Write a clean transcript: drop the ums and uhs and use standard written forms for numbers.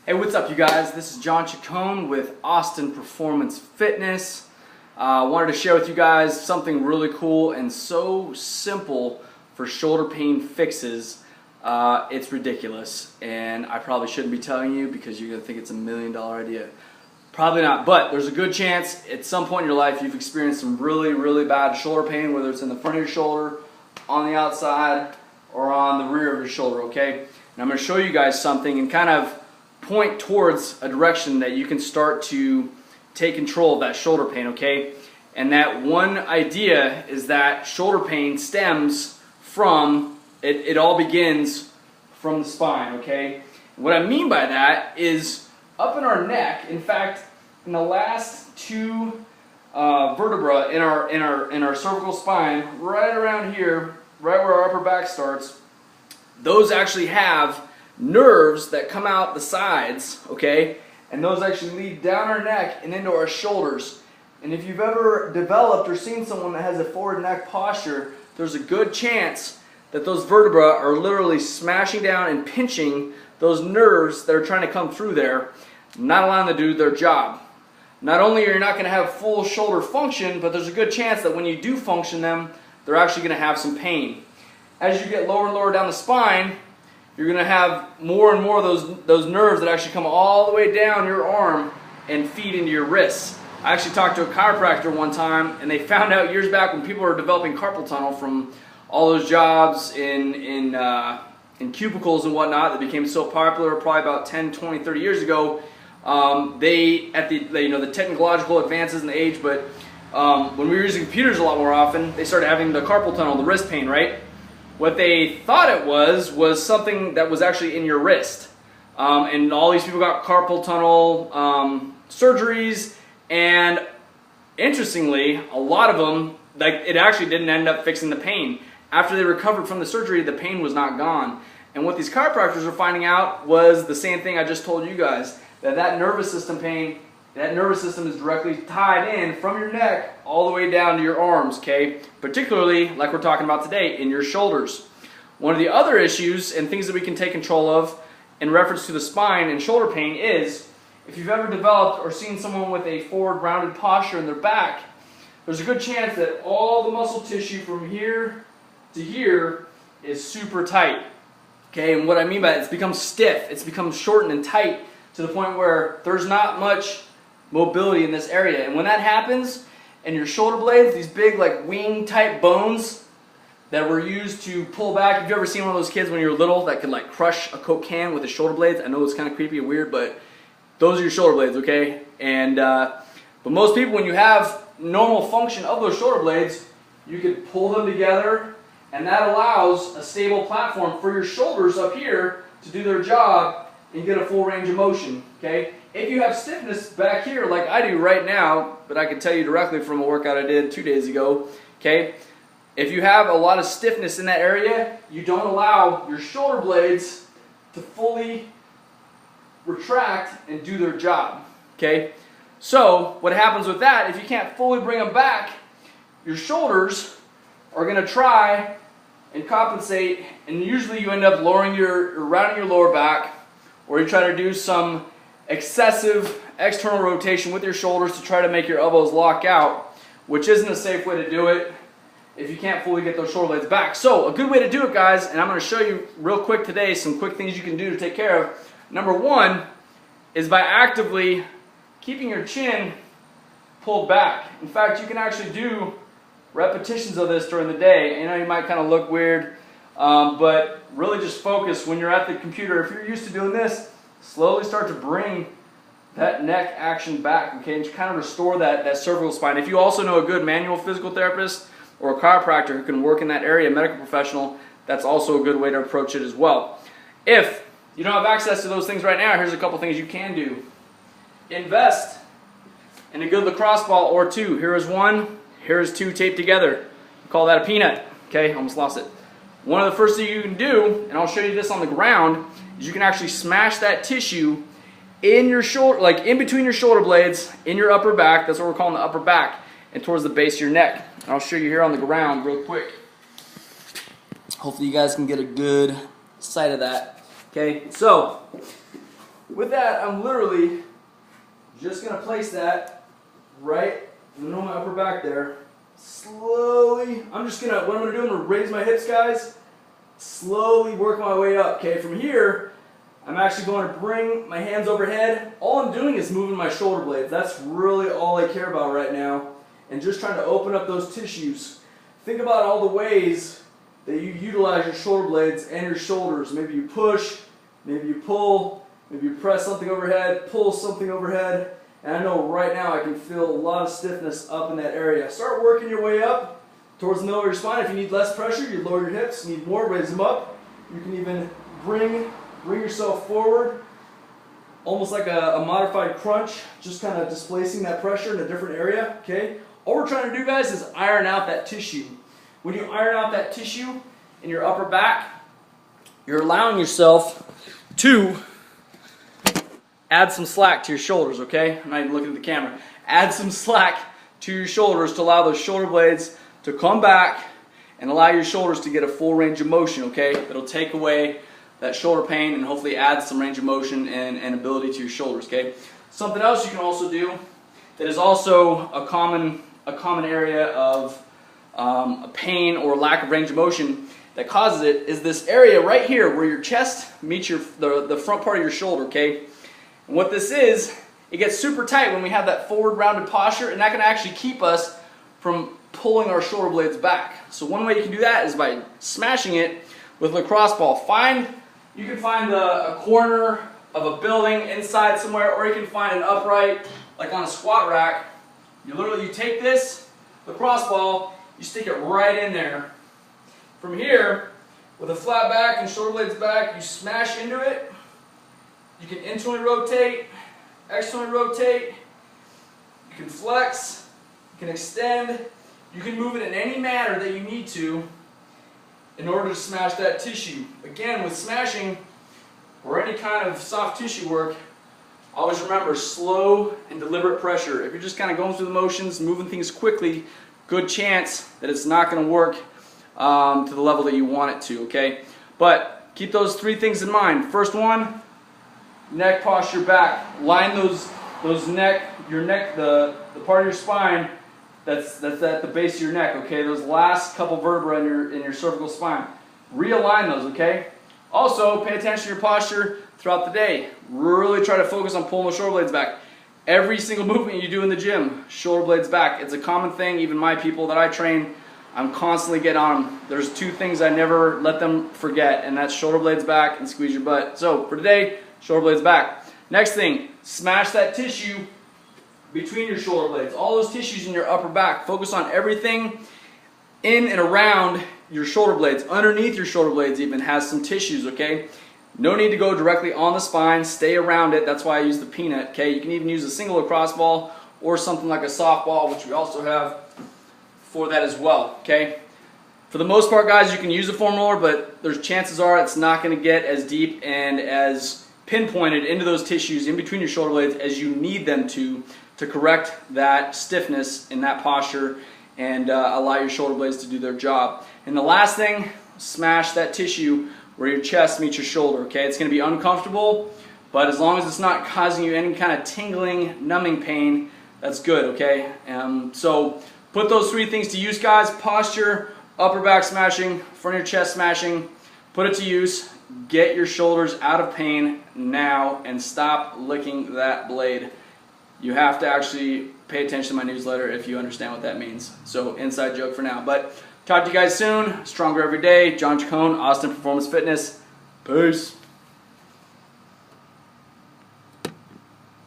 Hey, what's up you guys? This is John Chacon with Austin Performance Fitness. Wanted to share with you guys something really cool and so simple for shoulder pain fixes. It's ridiculous, and I probably shouldn't be telling you because you're going to think it's $1 million idea. Probably not, but there's a good chance at some point in your life you've experienced some really bad shoulder pain, whether it's in the front of your shoulder, on the outside, or on the rear of your shoulder, okay? And I'm going to show you guys something and kind of point towards a direction that you can start to take control of that shoulder pain, okay? And that one idea is that shoulder pain stems from, it all begins from the spine, okay? What I mean by that is up in our neck, in fact, in the last two vertebra in our cervical spine, right around here, right where our upper back starts, those actually have nerves that come out the sides, okay? And those actually lead down our neck and into our shoulders. And if you've ever developed or seen someone that has a forward neck posture, there's a good chance that those vertebrae are literally smashing down and pinching those nerves that are trying to come through there, not allowing them to do their job. Not only are you not going to have full shoulder function, but there's a good chance that when you do function them, they're actually going to have some pain. As you get lower and lower down the spine, you're going to have more and more of those nerves that actually come all the way down your arm and feed into your wrists. I actually talked to a chiropractor one time, and they found out years back when people were developing carpal tunnel from all those jobs in cubicles and whatnot that became so popular probably about 10, 20, 30 years ago. The technological advances in the age, but when we were using computers a lot more often, they started having the carpal tunnel, the wrist pain, right? What they thought it was something that was actually in your wrist. And all these people got carpal tunnel surgeries, and interestingly, a lot of them, it actually didn't end up fixing the pain. After they recovered from the surgery, the pain was not gone. And what these chiropractors were finding out was the same thing I just told you guys, that nervous system pain, that nervous system is directly tied in from your neck all the way down to your arms, okay? Particularly, like we're talking about today, in your shoulders. One of the other issues and things that we can take control of in reference to the spine and shoulder pain is, if you've ever developed or seen someone with a forward rounded posture in their back, there's a good chance that all the muscle tissue from here to here is super tight, okay? And what I mean by that, it's become stiff, it's become shortened and tight to the point where there's not much mobility in this area. And when that happens, and your shoulder blades, these big like wing type bones that were used to pull back. Have you ever seen one of those kids when you were little that could like crush a Coke can with his shoulder blades? I know it's kind of creepy and weird, but those are your shoulder blades, okay? And but most people, when you have normal function of those shoulder blades, you can pull them together, and that allows a stable platform for your shoulders up here to do their job and get a full range of motion, okay? If you have stiffness back here like I do right now, but I can tell you directly from a workout I did 2 days ago, okay? If you have a lot of stiffness in that area, you don't allow your shoulder blades to fully retract and do their job, okay? So what happens with that, if you can't fully bring them back, your shoulders are going to try and compensate, and usually you end up rounding your lower back, or you try to do some excessive external rotation with your shoulders to try to make your elbows lock out, which isn't a safe way to do it if you can't fully get those shoulder blades back. So a good way to do it, guys, and I'm going to show you real quick today some quick things you can do to take care of. Number one is by actively keeping your chin pulled back. In fact, you can actually do repetitions of this during the day. I know you might kind of look weird, but really just focus when you're at the computer. If you're used to doing this, slowly start to bring that neck action back, okay, and to kind of restore that cervical spine. If you also know a good manual physical therapist or a chiropractor who can work in that area, a medical professional, that's also a good way to approach it as well. If you don't have access to those things right now, here's a couple things you can do. Invest in a good lacrosse ball or two. Here is one, here is two taped together. We call that a peanut, okay, almost lost it. One of the first things you can do, and I'll show you this on the ground, is you can actually smash that tissue in your shoulder, like in between your shoulder blades, in your upper back. That's what we're calling the upper back, and towards the base of your neck. And I'll show you here on the ground real quick. Hopefully you guys can get a good sight of that. Okay, so with that, I'm literally just going to place that right in the my upper back there. Slowly, what I'm going to do, I'm going to raise my hips, guys. Slowly work my way up, okay? From here, I'm actually going to bring my hands overhead. All I'm doing is moving my shoulder blades. That's really all I care about right now. And just trying to open up those tissues. Think about all the ways that you utilize your shoulder blades and your shoulders. Maybe you push, maybe you pull, maybe you press something overhead, pull something overhead. And I know right now I can feel a lot of stiffness up in that area. Start working your way up towards the middle of your spine. If you need less pressure, you lower your hips. Need more, raise them up. You can even bring yourself forward, almost like a modified crunch, just kind of displacing that pressure in a different area, okay? All we're trying to do, guys, is iron out that tissue. When you iron out that tissue in your upper back, you're allowing yourself to add some slack to your shoulders, okay? I'm not even looking at the camera. Add some slack to your shoulders to allow those shoulder blades to come back and allow your shoulders to get a full range of motion, okay? It'll take away that shoulder pain and hopefully add some range of motion and ability to your shoulders, okay? Something else you can also do that is also a common area of a pain or lack of range of motion that causes it is this area right here where your chest meets the front part of your shoulder, okay? And what this is, it gets super tight when we have that forward rounded posture, and that can actually keep us from pulling our shoulder blades back. So one way you can do that is by smashing it with a lacrosse ball. You can find a corner of a building inside somewhere, or you can find an upright, like on a squat rack. You take this lacrosse ball, you stick it right in there. From here, with a flat back and shoulder blades back, you smash into it. You can internally rotate, externally rotate. You can flex, you can extend. You can move it in any manner that you need to in order to smash that tissue. Again, with smashing or any kind of soft tissue work, always remember slow and deliberate pressure. If you're just kind of going through the motions, moving things quickly, good chance that it's not going to work to the level that you want it to, okay? But keep those three things in mind. First one, neck, posture, back. Line the part of your spine that's at the base of your neck, okay? Those last couple vertebrae in your cervical spine. Realign those, okay? Also, pay attention to your posture throughout the day. Really try to focus on pulling the shoulder blades back. Every single movement you do in the gym, shoulder blades back. It's a common thing. Even my people that I train, I'm constantly getting on them. There's two things I never let them forget, and that's shoulder blades back and squeeze your butt. So for today, shoulder blades back. Next thing, smash that tissue between your shoulder blades. All those tissues in your upper back. Focus on everything in and around your shoulder blades. Underneath your shoulder blades even has some tissues, okay? No need to go directly on the spine. Stay around it. That's why I use the peanut, okay? You can even use a single lacrosse ball or something like a softball, which we also have for that as well, okay? For the most part, guys, you can use a foam roller, but there's chances are it's not going to get as deep and as pinpointed into those tissues in between your shoulder blades as you need them to correct that stiffness in that posture and allow your shoulder blades to do their job. And the last thing, smash that tissue where your chest meets your shoulder, okay? It's going to be uncomfortable, but as long as it's not causing you any kind of tingling, numbing pain, that's good, okay? So put those three things to use, guys. Posture, upper back smashing, front of your chest smashing. Put it to use. Get your shoulders out of pain now and stop licking that blade. You have to actually pay attention to my newsletter if you understand what that means. So inside joke for now. But talk to you guys soon. Stronger every day. John Chacon, Austin Performance Fitness. Peace.